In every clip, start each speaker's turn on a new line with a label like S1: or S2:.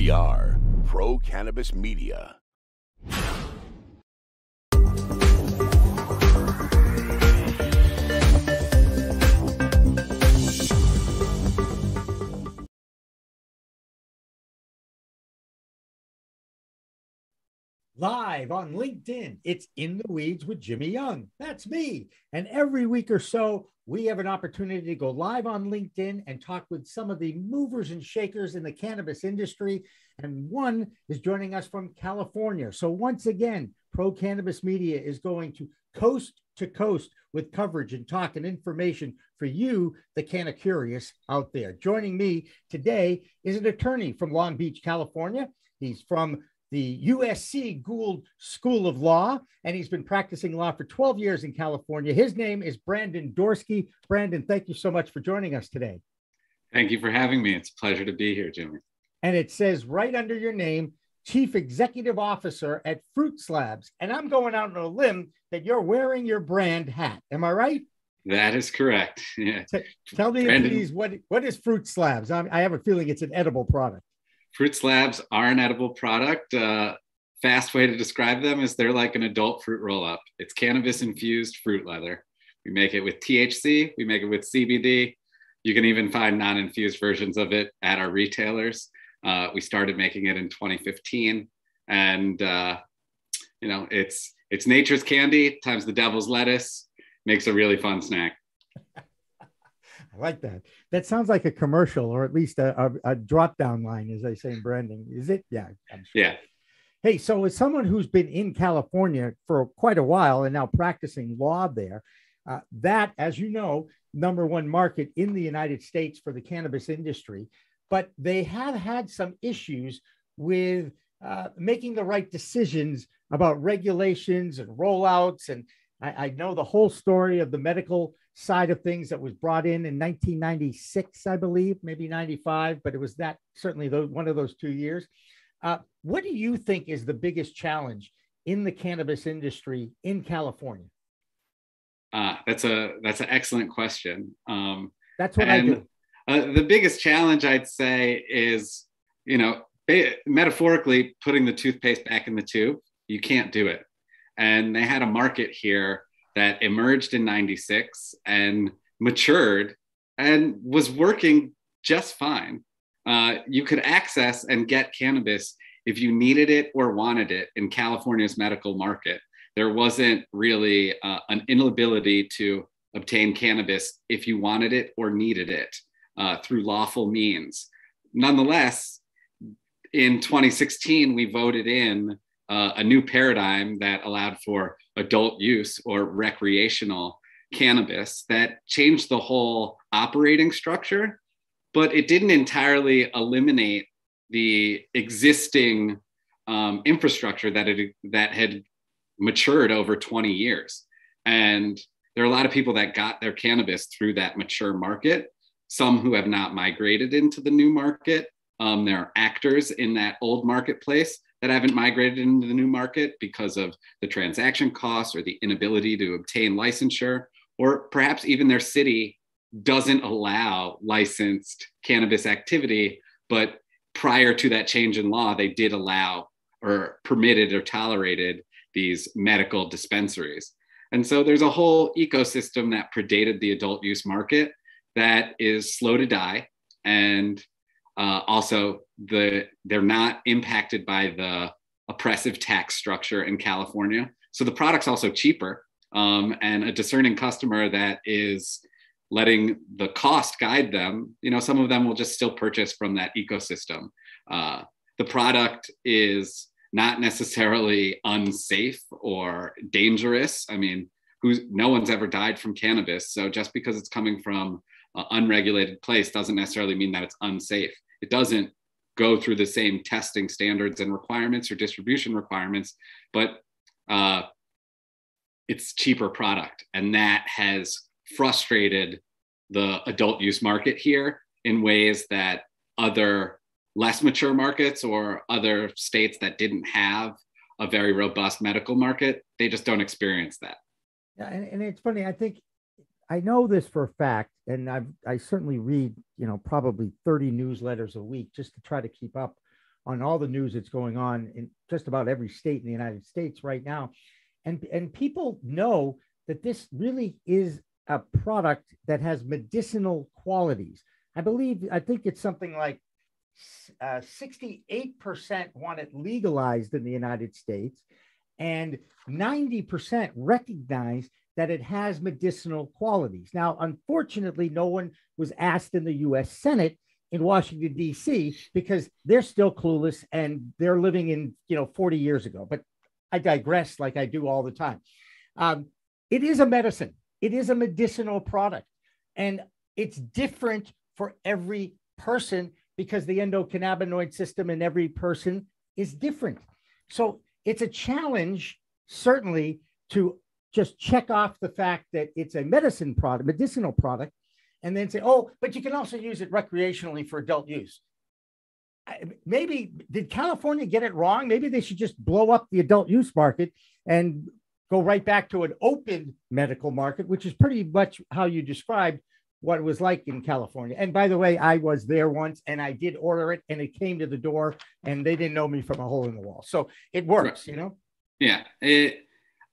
S1: We are Pro Cannabis Media.
S2: Live on LinkedIn, it's In the Weeds with Jimmy Young. That's me. And every week or so, we have an opportunity to go live on LinkedIn and talk with some of the movers and shakers in the cannabis industry. And one is joining us from California. So once again, Pro Cannabis Media is going to coast with coverage and talk and information for you, the Canna Curious out there. Joining me today is an attorney from Long Beach, California. He's from the USC Gould School of Law, and he's been practicing law for 12 years in California. His name is Brandon Dorskey. Brandon, thank you so much for joining us today.
S3: Thank you for having me. It's a pleasure to be here, Jimmy.
S2: And it says right under your name, Chief Executive Officer at Fruit Slabs. And I'm going out on a limb that you're wearing your brand hat. Am I right?
S3: That is correct. Yeah.
S2: Tell me, Brandon, please, what is Fruit Slabs? I have a feeling it's an edible product.
S3: Fruit Slabs are an edible product. Fast way to describe them is they're like an adult fruit roll-up. It's cannabis-infused fruit leather. We make it with THC. We make it with CBD. You can even find non-infused versions of it at our retailers. We started making it in 2015. And, it's nature's candy times the devil's lettuce. Makes a really fun snack.
S2: I like that. That sounds like a commercial, or at least a drop-down line, as they say in branding. Is it? Yeah. I'm sure.
S3: Yeah.
S2: Hey, so as someone who's been in California for quite a while and now practicing law there, that, as you know, #1 market in the United States for the cannabis industry, but they have had some issues with making the right decisions about regulations and rollouts. And I know the whole story of the medical side of things that was brought in 1996, I believe, maybe 95, but it was that certainly one of those 2 years. What do you think is the biggest challenge in the cannabis industry in California?
S3: That's an excellent question.
S2: That's what I do.
S3: The biggest challenge, I'd say, is, metaphorically putting the toothpaste back in the tube. You can't do it. And they had a market here that emerged in 96 and matured and was working just fine. You could access and get cannabis if you needed it or wanted it in California's medical market. There wasn't really an inability to obtain cannabis if you wanted it or needed it through lawful means. Nonetheless, in 2016, we voted in a new paradigm that allowed for adult use or recreational cannabis that changed the whole operating structure, but it didn't entirely eliminate the existing infrastructure that had matured over 20 years. And there are a lot of people that got their cannabis through that mature market, some who have not migrated into the new market. There are actors in that old marketplace that haven't migrated into the new market because of the transaction costs or the inability to obtain licensure, or perhaps even their city doesn't allow licensed cannabis activity, but prior to that change in law, they did allow or permitted or tolerated these medical dispensaries. And so there's a whole ecosystem that predated the adult use market that is slow to die. And also, they're not impacted by the oppressive tax structure in California. So the product's also cheaper, and a discerning customer that is letting the cost guide them, some of them will just still purchase from that ecosystem. The product is not necessarily unsafe or dangerous. I mean, no one's ever died from cannabis. So just because it's coming from an unregulated place doesn't necessarily mean that it's unsafe. It doesn't go through the same testing standards and requirements or distribution requirements, but it's cheaper product. And that has frustrated the adult use market here in ways that other less mature markets or other states that didn't have a very robust medical market, they just don't experience that.
S2: Yeah, and it's funny, I know this for a fact, and I certainly read, probably 30 newsletters a week just to try to keep up on all the news that's going on in just about every state in the United States right now. And people know that this really is a product that has medicinal qualities. I think it's something like 68% want it legalized in the United States, and 90% recognize that it has medicinal qualities. Now, unfortunately, no one was asked in the US Senate in Washington, D.C., because they're still clueless and they're living in, 40 years ago. But I digress, like I do all the time. It is a medicine. It is a medicinal product. And it's different for every person because the endocannabinoid system in every person is different. So it's a challenge, certainly, to just check off the fact that it's a medicinal product, and then say, oh, but you can also use it recreationally for adult use. Maybe, did California get it wrong? Maybe they should just blow up the adult use market and go right back to an open medical market, which is pretty much how you described what it was like in California. And by the way, I was there once and I did order it and it came to the door and they didn't know me from a hole in the wall. So it works,
S3: Yeah.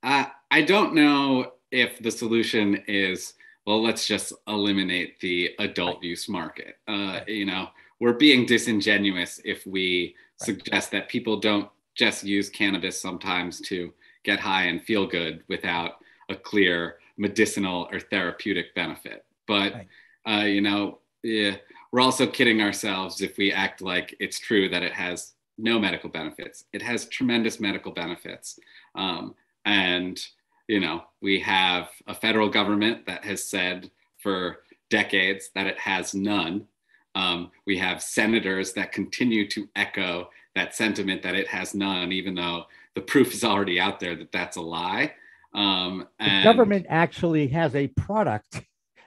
S3: I don't know if the solution is, well, let's just eliminate the adult use market. We're being disingenuous if we suggest that people don't just use cannabis sometimes to get high and feel good without a clear medicinal or therapeutic benefit. But, we're also kidding ourselves if we act like it's true that it has no medical benefits. It has tremendous medical benefits. We have a federal government that has said for decades that it has none. We have senators that continue to echo that sentiment that it has none, even though the proof is already out there that that's a lie.
S2: The government actually has a product,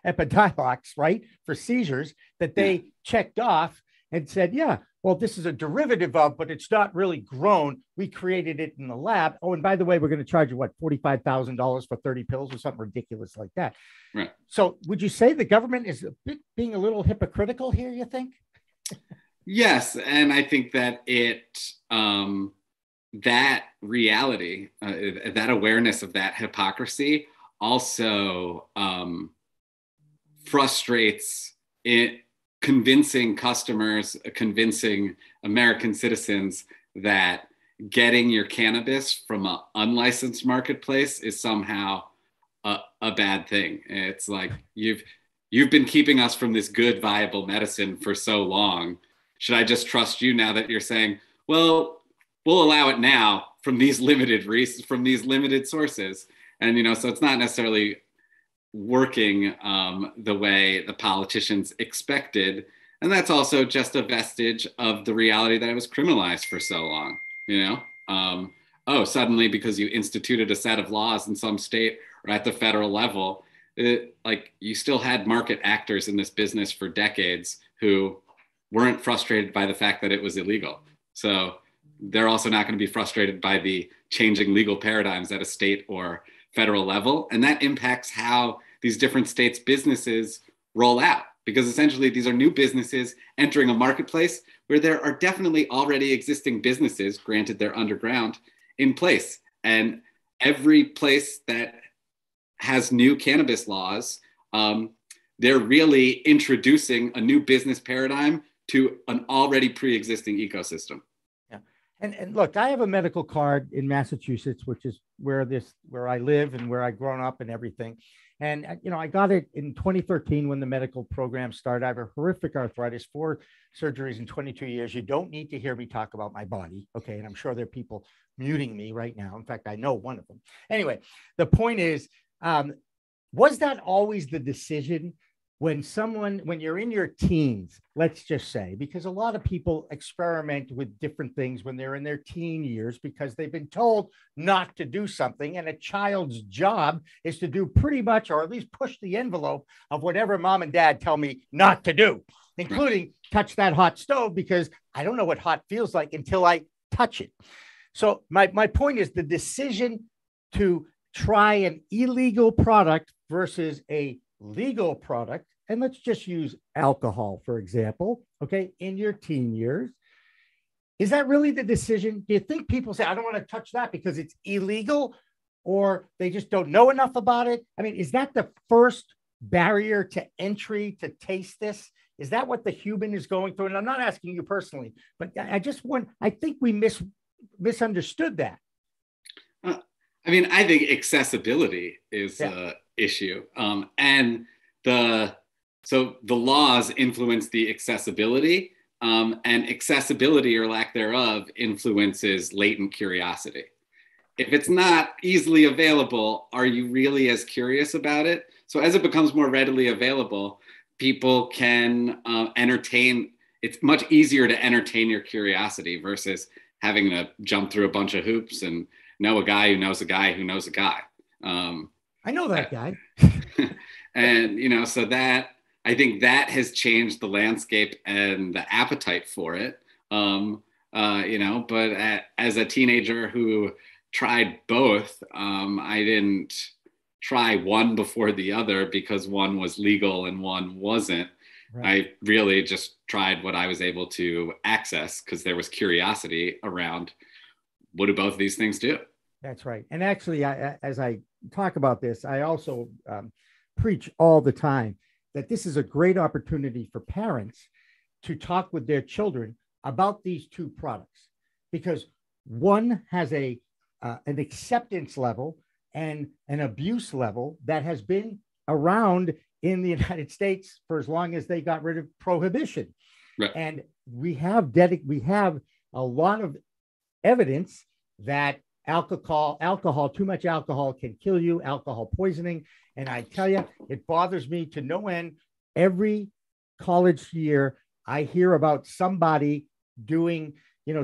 S2: Epidiolex, right, for seizures that they checked off and said, yeah, well, this is a derivative of, but it's not really grown. We created it in the lab. Oh, and by the way, we're going to charge you, $45,000 for 30 pills or something ridiculous like that.
S3: Right.
S2: So would you say the government is being a little hypocritical here, you think?
S3: Yes. And I think that that reality, that awareness of that hypocrisy also frustrates it, convincing customers, convincing American citizens that getting your cannabis from an unlicensed marketplace is somehow a bad thing. It's like, you've been keeping us from this good, viable medicine for so long. Should I just trust you now that you're saying, well, we'll allow it now from these limited sources? And, so it's not necessarily working the way the politicians expected. And that's also just a vestige of the reality that it was criminalized for so long, suddenly because you instituted a set of laws in some state or at the federal level, you still had market actors in this business for decades who weren't frustrated by the fact that it was illegal. So they're also not going to be frustrated by the changing legal paradigms at a state or federal level. And that impacts how these different states' businesses roll out, because essentially these are new businesses entering a marketplace where there are definitely already existing businesses, granted they're underground, in place. And every place that has new cannabis laws, they're really introducing a new business paradigm to an already pre-existing ecosystem.
S2: Yeah. And look, I have a medical card in Massachusetts, which is where I live and where I grown up and everything. And, I got it in 2013 when the medical program started. I have a horrific arthritis, 4 surgeries in 22 years. You don't need to hear me talk about my body. Okay. And I'm sure there are people muting me right now. In fact, I know one of them. Anyway, the point is, was that always the decision when you're in your teens, let's just say, because a lot of people experiment with different things when they're in their teen years because they've been told not to do something. And a child's job is to do pretty much, or at least push the envelope of whatever mom and dad tell me not to do, including touch that hot stove, because I don't know what hot feels like until I touch it. So my point is the decision to try an illegal product versus a legal product, and let's just use alcohol, for example, okay, in your teen years, Is that really the decision? Do you think people say, I don't want to touch that because it's illegal, or they just don't know enough about it? I mean, is that the first barrier to entry to taste this? Is that what the human is going through? And I'm not asking you personally, but I think we misunderstood that.
S3: I mean, I think accessibility is an issue. And so the laws influence the accessibility, and accessibility or lack thereof influences latent curiosity. If it's not easily available, are you really as curious about it? So as it becomes more readily available, people can entertain. It's much easier to entertain your curiosity versus having to jump through a bunch of hoops and know a guy who knows a guy who knows a guy.
S2: I know that guy.
S3: And, so that, I think that has changed the landscape and the appetite for it. But as a teenager who tried both, I didn't try one before the other because one was legal and one wasn't. Right. I really just tried what I was able to access because there was curiosity around, what do both of these things do?
S2: That's right. And actually, as I talk about this, I also preach all the time that this is a great opportunity for parents to talk with their children about these two products, because one has an acceptance level and an abuse level that has been around in the United States for as long as they got rid of prohibition. Right. And we have a lot of evidence that alcohol, too much alcohol can kill you, alcohol poisoning. And I tell you, it bothers me to no end. Every college year, I hear about somebody doing,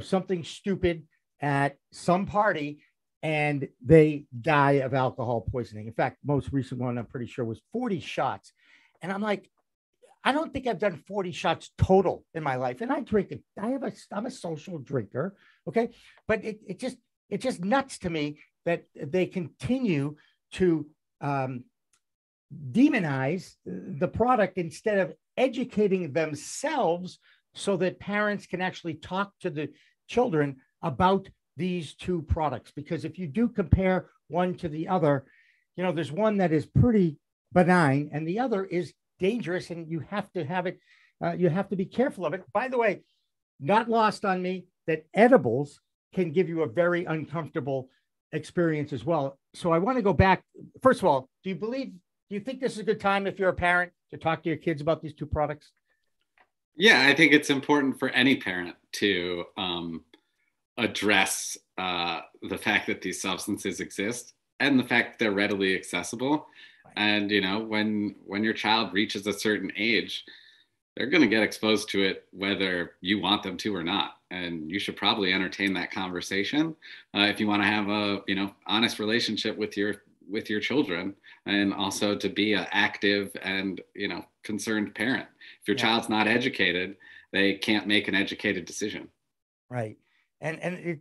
S2: something stupid at some party, and they die of alcohol poisoning. In fact, most recent one, I'm pretty sure, was 40 shots. And I'm like, I don't think I've done 40 shots total in my life. And I drink it. I'm a social drinker. Okay. But it's just nuts to me that they continue to demonize the product instead of educating themselves so that parents can actually talk to the children about these two products. Because if you do compare one to the other, there's one that is pretty benign and the other is dangerous, and you have to have it. You have to be careful of it. By the way, not lost on me that edibles can give you a very uncomfortable experience as well. So I want to go back. First of all, do you think this is a good time if you're a parent to talk to your kids about these two products?
S3: Yeah, I think it's important for any parent to address the fact that these substances exist and the fact that they're readily accessible. Right. And, when your child reaches a certain age, they're going to get exposed to it whether you want them to or not. And you should probably entertain that conversation if you want to have a, honest relationship with your children, and also to be an active and, concerned parent. If your child's not educated, they can't make an educated decision. Right.
S2: And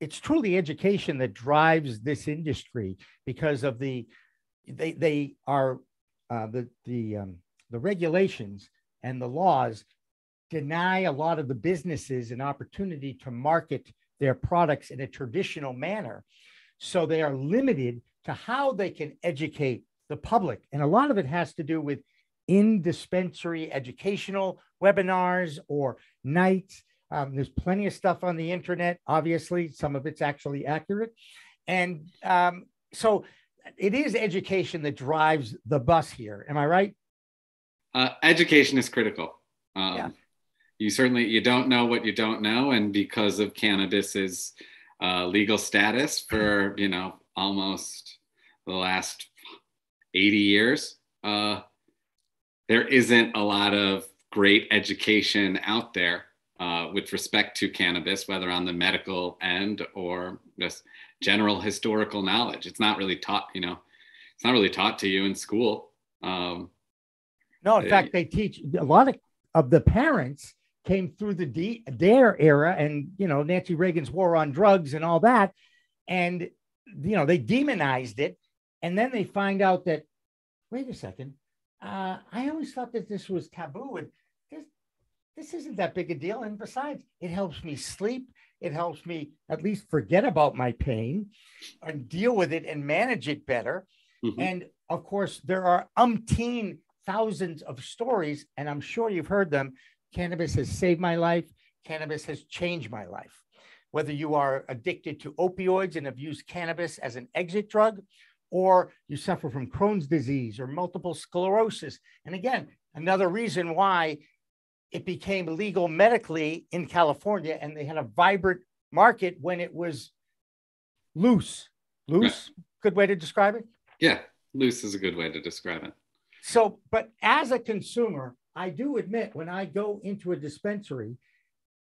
S2: it's truly education that drives this industry, because of the regulations and the laws deny a lot of the businesses an opportunity to market their products in a traditional manner. So they are limited to how they can educate the public. And a lot of it has to do with in-dispensary educational webinars or nights. There's plenty of stuff on the internet. Obviously, some of it's actually accurate. And so it is education that drives the bus here. Am I right?
S3: Education is critical. You don't know what you don't know. And because of cannabis's legal status for, almost the last 80 years, there isn't a lot of great education out there with respect to cannabis, whether on the medical end or just general historical knowledge. It's not really taught, it's not really taught to you in school.
S2: No, in fact, they teach a lot of the parents came through their era, and, Nancy Reagan's war on drugs and all that. And, they demonized it. And then they find out that, wait a second, I always thought that this was taboo. And this isn't that big a deal. And besides, it helps me sleep. It helps me at least forget about my pain and deal with it and manage it better. Mm-hmm. And of course, there are umpteen thousands of stories, and I'm sure you've heard them. Cannabis has saved my life. Cannabis has changed my life. Whether you are addicted to opioids and have used cannabis as an exit drug, or you suffer from Crohn's disease or multiple sclerosis. And again, another reason why it became legal medically in California, and they had a vibrant market when it was loose. Loose, right. Good way to describe it?
S3: Yeah, loose is a good way to describe it.
S2: So, but as a consumer, I do admit when I go into a dispensary,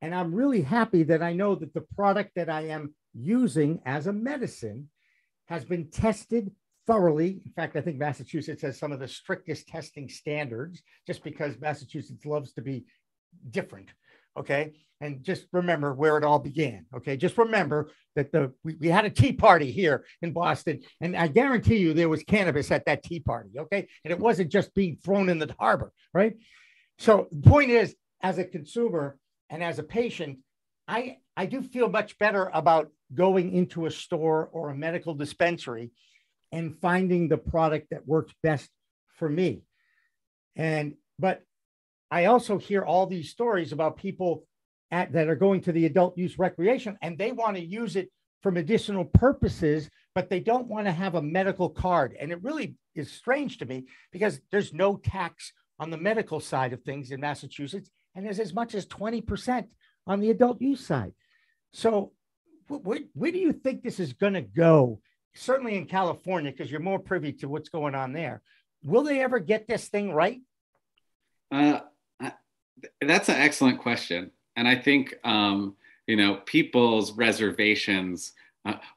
S2: and I'm really happy that I know that the product that I am using as a medicine has been tested thoroughly. In fact, I think Massachusetts has some of the strictest testing standards just because Massachusetts loves to be different. Okay. And just remember where it all began. Okay. Just remember that we had a tea party here in Boston, and I guarantee you there was cannabis at that tea party. Okay. And it wasn't just being thrown in the harbor. Right. So the point is, as a consumer and as a patient, I do feel much better about going into a store or a medical dispensary and finding the product that works best for me. But I also hear all these stories about people that are going to the adult use recreation, and they want to use it for medicinal purposes, but they don't want to have a medical card. And it really is strange to me because there's no tax on the medical side of things in Massachusetts, and there's as much as 20% on the adult use side. So where do you think this is going to go? Certainly in California, because you're more privy to what's going on there. Will they ever get this thing right?
S3: That's an excellent question. And I think, people's reservations,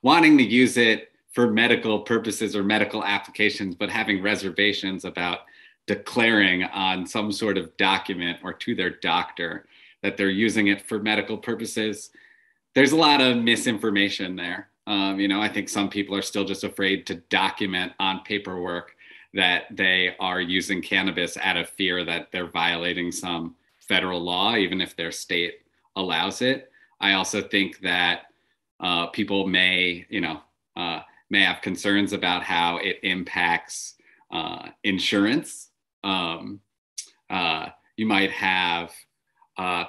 S3: wanting to use it for medical purposes or medical applications, but having reservations about declaring on some sort of document or to their doctor that they're using it for medical purposes. There's a lot of misinformation there. I think some people are still just afraid to document on paperwork that they are using cannabis out of fear that they're violating some federal law, even if their state allows it. I also think that people may have concerns about how it impacts insurance. You might have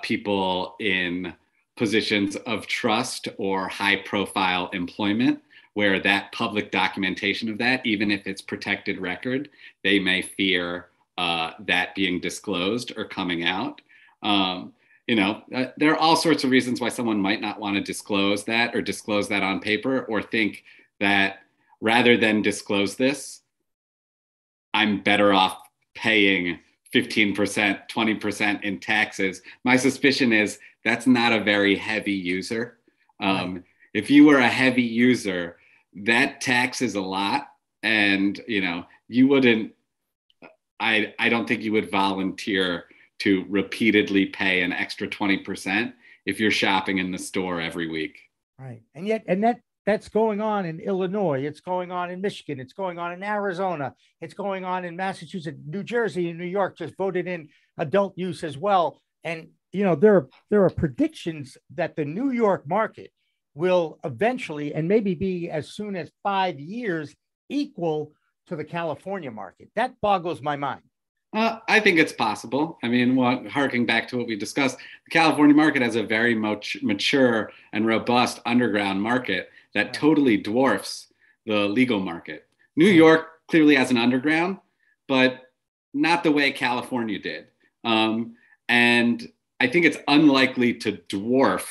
S3: people in positions of trust or high profile employment where that public documentation of that, even if it's protected record, they may fear that being disclosed or coming out. There are all sorts of reasons why someone might not want to disclose that on paper, or think that rather than disclose this, I'm better off paying 15%, 20% in taxes. My suspicion is that's not a very heavy user. If you were a heavy user, that tax is a lot. And, you wouldn't, I don't think you would volunteer to repeatedly pay an extra 20% if you're shopping in the store every week.
S2: Right. And that's going on in Illinois. It's going on in Michigan. It's going on in Arizona. It's going on in Massachusetts. New Jersey and New York just voted in adult use as well. And, there are predictions that the New York market will eventually, and maybe be as soon as 5 years, equal to the California market. That boggles my mind.
S3: I think it's possible. I mean, harking back to what we discussed, the California market has a very mature and robust underground market that totally dwarfs the legal market. New York clearly has an underground, but not the way California did. And I think it's unlikely to dwarf,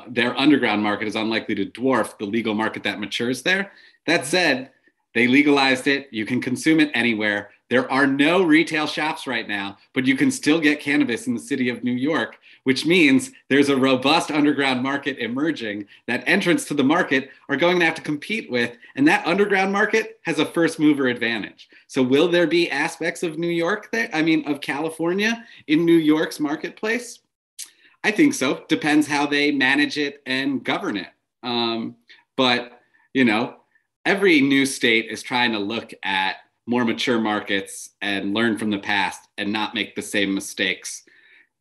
S3: their underground market is unlikely to dwarf the legal market that matures there. That said, they legalized it. You can consume it anywhere. There are no retail shops right now, but you can still get cannabis in the city of New York, which means there's a robust underground market emerging that entrants to the market are going to have to compete with. And that underground market has a first mover advantage. So will there be aspects of New York there? Of California in New York's marketplace? I think so. Depends how they manage it and govern it. But every new state is trying to look at more mature markets and learn from the past and not make the same mistakes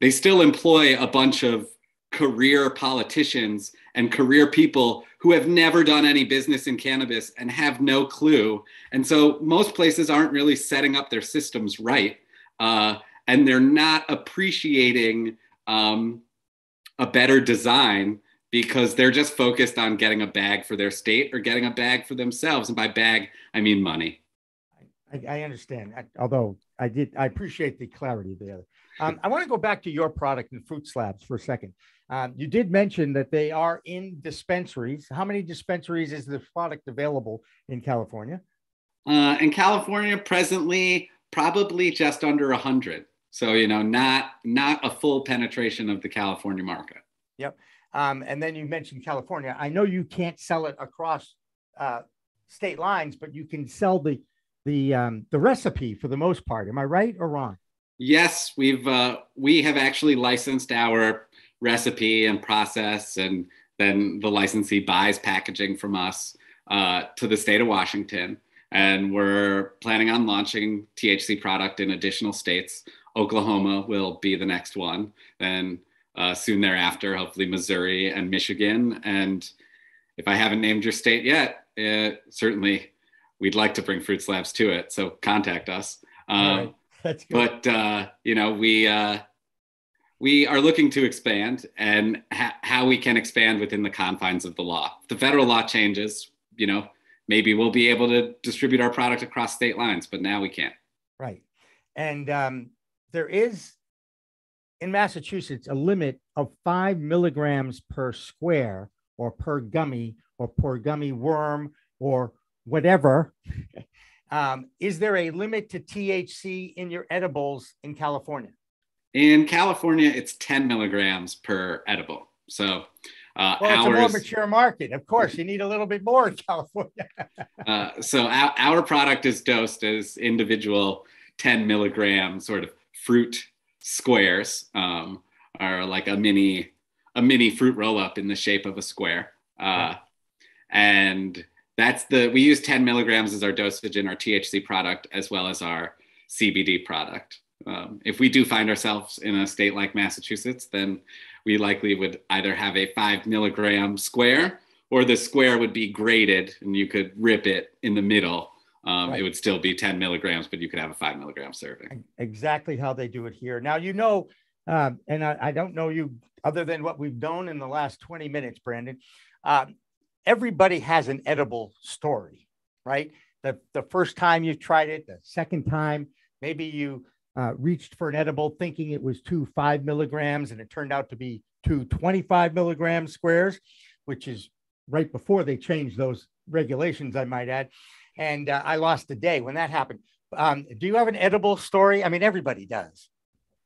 S3: they still employ a bunch of career politicians and career people who have never done any business in cannabis and have no clue. And so most places aren't really setting up their systems right. And they're not appreciating a better design because they're just focused on getting a bag for their state or getting a bag for themselves. And by bag, I mean money.
S2: I understand. Although I appreciate the clarity there. I want to go back to your product and Fruit Slabs for a second. You did mention that they are in dispensaries. How many dispensaries is the product available in California?
S3: In California, presently, probably just under 100. So, not a full penetration of the California market.
S2: Yep. And then you mentioned California. I know you can't sell it across state lines, but you can sell the recipe for the most part. Am I right or wrong?
S3: Yes, we have actually licensed our recipe and process, and then the licensee buys packaging from us to the state of Washington. And we're planning on launching THC product in additional states. Oklahoma will be the next one. Then soon thereafter, hopefully Missouri and Michigan. And if I haven't named your state yet, certainly we'd like to bring Fruit Slabs to it. So contact us.
S2: All right. That's good.
S3: But, we are looking to expand, and how we can expand within the confines of the law. If the federal law changes, maybe we'll be able to distribute our product across state lines, but now we can't.
S2: Right. And there is, in Massachusetts, a limit of 5 milligrams per square or per gummy or per gummy worm or whatever. Is there a limit to THC in your edibles in California?
S3: In California, it's 10 milligrams per edible. So
S2: it's a more mature market. Of course, you need a little bit more in California.
S3: So our product is dosed as individual 10 milligram sort of fruit squares, or like a mini fruit roll up in the shape of a square. And we use 10 milligrams as our dosage in our THC product, as well as our CBD product. If we do find ourselves in a state like Massachusetts, then we likely would either have a 5 milligram square, or the square would be graded and you could rip it in the middle. It would still be 10 milligrams, but you could have a 5 milligram serving.
S2: Exactly how they do it here. Now, and I don't know you other than what we've known in the last 20 minutes, Brandon. Everybody has an edible story, right? The first time you tried it, the second time, maybe you reached for an edible thinking it was 2 5 milligrams, and it turned out to be 2 25 milligram squares, which is right before they changed those regulations, I might add. And I lost a day when that happened. Do you have an edible story? I mean, everybody does.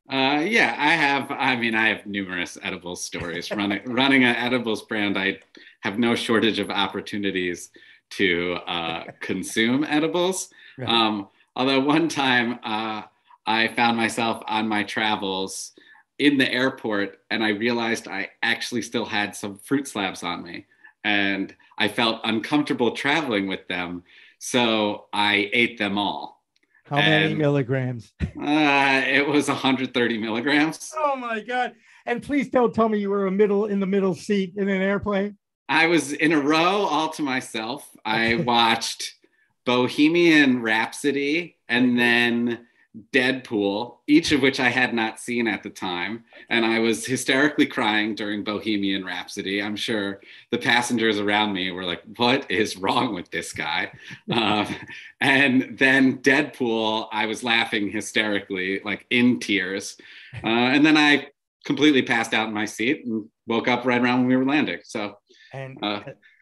S3: Yeah, I have. I have numerous edible stories. Running an edibles brand, I have no shortage of opportunities to consume edibles. Right. Although one time I found myself on my travels in the airport, and I realized I actually still had some Fruit Slabs on me, and I felt uncomfortable traveling with them, so I ate them all.
S2: How many milligrams?
S3: It was 130 milligrams.
S2: Oh my God. And please don't tell me you were in the middle seat in an airplane.
S3: I was in a row all to myself. I watched Bohemian Rhapsody and then Deadpool, each of which I had not seen at the time. And I was hysterically crying during Bohemian Rhapsody. I'm sure the passengers around me were like, what is wrong with this guy? And then Deadpool, I was laughing hysterically, like in tears. And then I completely passed out in my seat and woke up right around when we were landing. So,
S2: and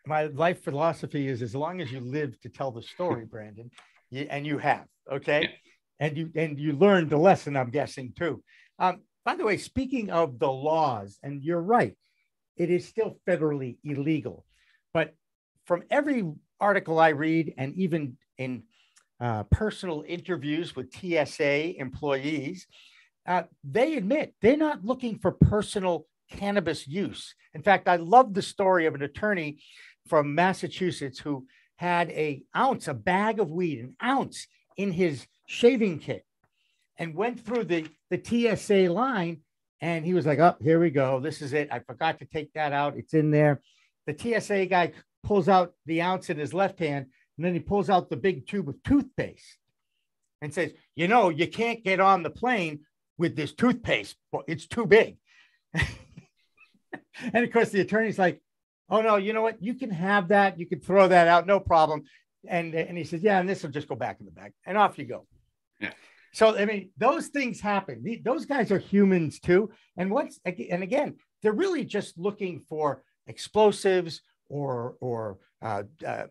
S2: my life philosophy is, as long as you live to tell the story, Brandon, and you have, okay? Yeah. And you learned the lesson, I'm guessing, too. By the way, speaking of the laws, and you're right, it is still federally illegal. But from every article I read, and even in personal interviews with TSA employees, they admit they're not looking for personal cannabis use. In fact, I love the story of an attorney from Massachusetts who had a bag of weed, an ounce in his shaving kit, and went through the TSA line And he was like, oh, here we go. This is it. I forgot to take that out. It's in there. The TSA guy pulls out the ounce in his left hand, and then he pulls out the big tube of toothpaste and says, you know, you can't get on the plane with this toothpaste. It's too big. And of course, the attorney's like, oh, no, you know what? You can have that. You can throw that out. No problem. And he says, yeah, and this will just go back in the bag. And off you go.
S3: Yeah.
S2: So, I mean, those things happen. Those guys are humans too. And again, they're really just looking for explosives or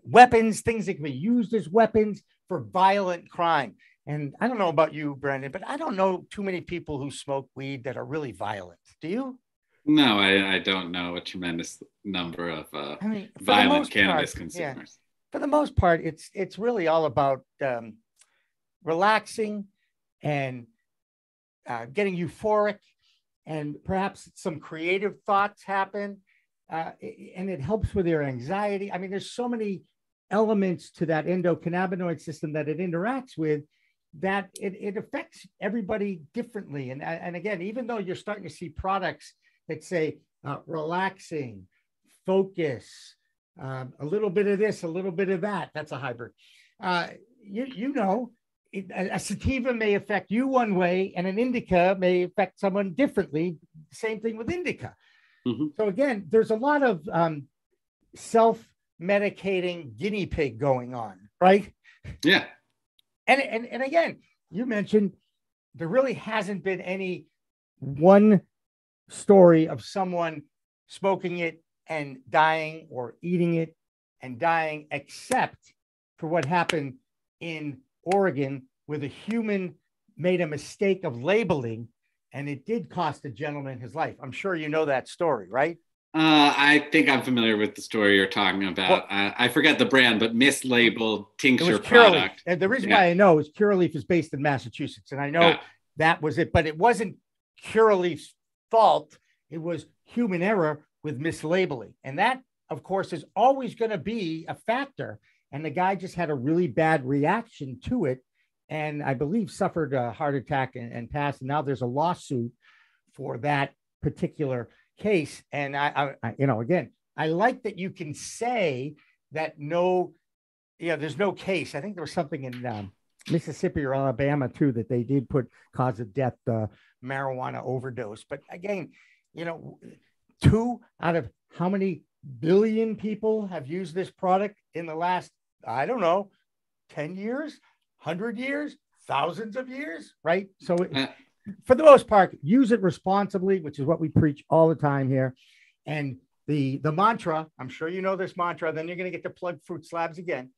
S2: weapons, things that can be used as weapons for violent crime. And I don't know about you, Brendan, but I don't know too many people who smoke weed that are really violent. Do you?
S3: No, I don't know a tremendous number of violent cannabis consumers. Yeah,
S2: for the most part, it's really all about relaxing and getting euphoric, and perhaps some creative thoughts happen, and it helps with your anxiety. I mean, there's so many elements to that endocannabinoid system that it interacts with that it affects everybody differently. And again, even though you're starting to see products that say relaxing, focus, a little bit of this, a little bit of that, that's a hybrid. A sativa may affect you one way, and an indica may affect someone differently. Same thing with indica. Mm-hmm. So again, there's a lot of self-medicating guinea pig going on, right?
S3: Yeah.
S2: And again, you mentioned there really hasn't been any one story of someone smoking it and dying, or eating it and dying, except for what happened in Oregon, where the human made a mistake of labeling, and it did cost a gentleman his life. I'm sure you know that story, right?
S3: I think I'm familiar with the story you're talking about. Well, I forget the brand, but mislabeled tincture product.
S2: And the reason why I know is Curaleaf is based in Massachusetts, and I know that was it, but it wasn't Curaleaf's fault. It was human error with mislabeling. And that, of course, is always going to be a factor. And the guy just had a really bad reaction to it, and I believe suffered a heart attack and passed. And now there's a lawsuit for that particular case. And I again, I like that you can say that there's no case. I think there was something in Mississippi or Alabama too, that they did put cause of death, marijuana overdose. But again, 2 out of how many billion people have used this product in the last, I don't know, 10 years, 100 years, thousands of years, right? So for the most part, use it responsibly, which is what we preach all the time here. And the mantra, I'm sure you know this mantra, then you're going to get to plug Fruit Slabs again,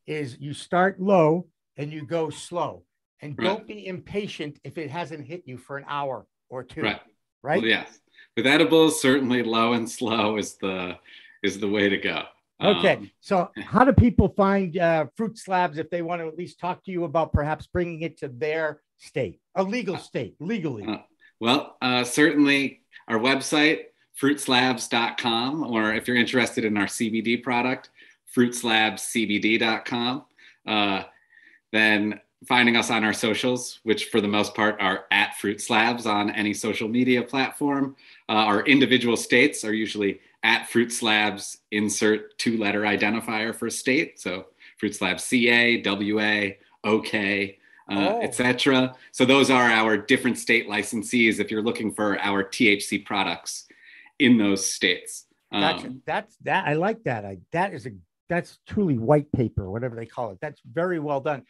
S2: is you start low and you go slow. And don't be impatient if it hasn't hit you for an hour or two. Right?
S3: Well, yes. With edibles, certainly low and slow is the way to go.
S2: Okay. So how do people find Fruit Slabs if they want to at least talk to you about perhaps bringing it to their state, a legal state, legally?
S3: Certainly our website, fruitslabs.com, or if you're interested in our CBD product, fruitslabscbd.com. Then finding us on our socials, which for the most part are at Fruit Slabs on any social media platform. Our individual states are usually at Fruit Slabs, insert 2-letter identifier for state. So Fruit Slabs CA, WA, OK, etc. So those are our different state licensees if you're looking for our THC products in those states.
S2: Gotcha. I like that. That's truly white paper, whatever they call it. That's very well done.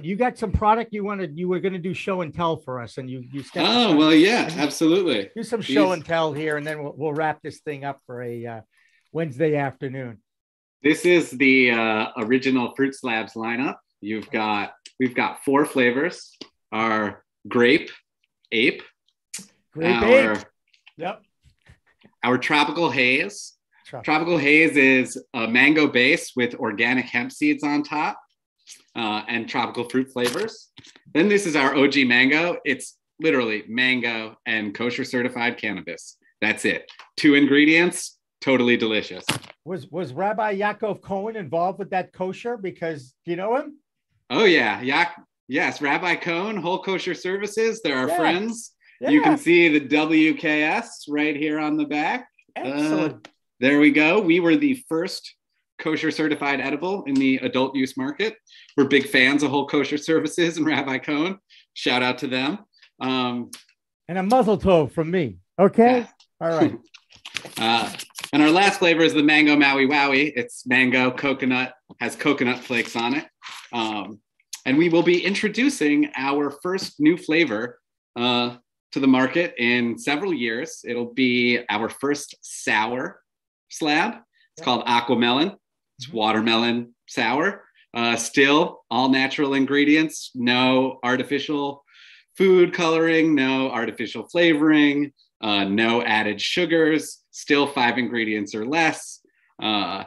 S2: You got some product you were going to do show and tell for us, and you
S3: absolutely.
S2: Do some show and tell here, and then we'll wrap this thing up for a Wednesday afternoon.
S3: This is the original Fruit Slabs lineup. We've got 4 flavors: our grape ape,
S2: yep,
S3: our tropical haze. Tropical haze is a mango base with organic hemp seeds on top. And tropical fruit flavors. Then this is our OG mango. It's literally mango and kosher certified cannabis. That's it. 2 ingredients, totally delicious.
S2: Was Rabbi Yaakov Cohen involved with that kosher? Because do you know him?
S3: Oh yeah, yes, Rabbi Cohen, Whole Kosher Services. They're our friends. You can see the WKS right here on the back.
S2: Excellent.
S3: There we go. We were the first kosher certified edible in the adult use market. We're big fans of Whole Kosher Services and Rabbi Cohen. Shout out to them.
S2: And a muzzle tov from me. Okay.
S3: Yeah.
S2: All right.
S3: And our last flavor is the Mango Maui Wowie. It's mango, coconut, has coconut flakes on it. And we will be introducing our first new flavor to the market in several years. It'll be our first sour slab. It's called Aquamelon. It's watermelon sour. Still all natural ingredients, no artificial food coloring, no artificial flavoring, no added sugars, still 5 ingredients or less,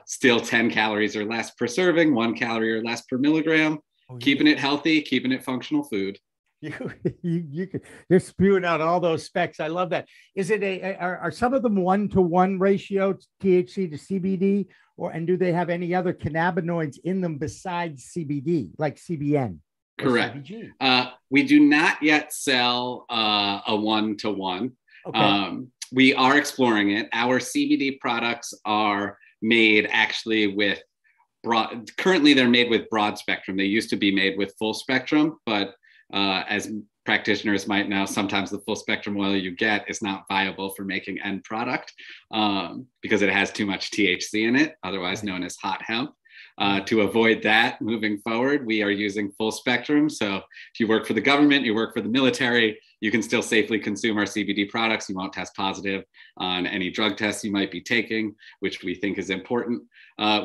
S3: still 10 calories or less per serving, 1 calorie or less per milligram, keeping it healthy, keeping it functional food.
S2: You're spewing out all those specs. I love that. Is it are some of them 1-to-1 ratio THC to CBD, and do they have any other cannabinoids in them besides CBD, like CBN?
S3: Correct. We do not yet sell a 1-to-1. Okay. We are exploring it. Our CBD products are made actually with currently they're made with broad spectrum. They used to be made with full spectrum, but as practitioners might know, sometimes the full spectrum oil you get is not viable for making end product because it has too much THC in it, otherwise known as hot hemp. To avoid that moving forward, we are using full spectrum. So if you work for the government, you work for the military, you can still safely consume our CBD products. You won't test positive on any drug tests you might be taking, which we think is important.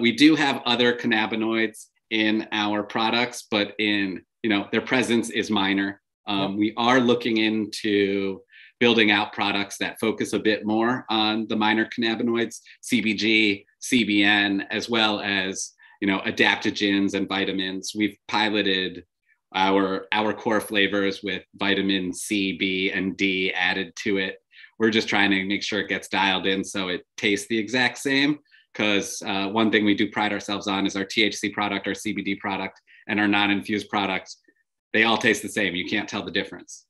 S3: We do have other cannabinoids in our products, but their presence is minor. We are looking into building out products that focus a bit more on the minor cannabinoids, CBG, CBN, as well as adaptogens and vitamins. We've piloted our core flavors with vitamin C, B, and D added to it. We're just trying to make sure it gets dialed in so it tastes the exact same. Because one thing we do pride ourselves on is our THC product, our CBD product, and our non-infused products. They all taste the same. You can't tell the difference.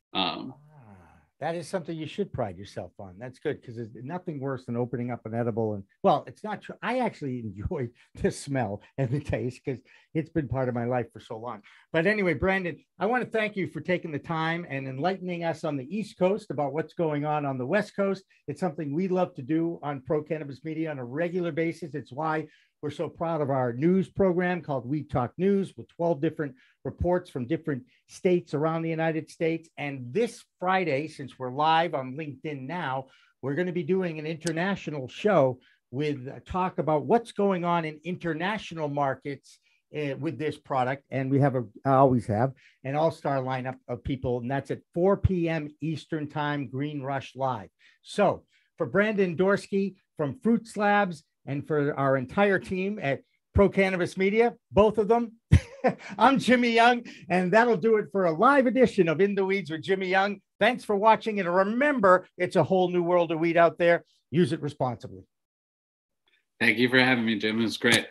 S2: That is something you should pride yourself on. That's good, because there's nothing worse than opening up an edible. And well, it's not true. I actually enjoy the smell and the taste because it's been part of my life for so long. But anyway, Brandon, I want to thank you for taking the time and enlightening us on the East Coast about what's going on the West Coast. It's something we love to do on Pro Cannabis Media on a regular basis. It's why we're so proud of our news program called We Talk News with 12 different reports from different states around the United States. And this Friday, since we're live on LinkedIn now, we're going to be doing an international show with talk about what's going on in international markets with this product. And we have I always have an all-star lineup of people, and that's at 4 p.m. Eastern Time, Green Rush Live. So for Brandon Dorskey from Fruit Slabs, and for our entire team at Pro Cannabis Media, both of them, I'm Jimmy Young, and that'll do it for a live edition of In the Weeds with Jimmy Young. Thanks for watching, and remember, it's a whole new world of weed out there. Use it responsibly.
S3: Thank you for having me, Jim. It was great.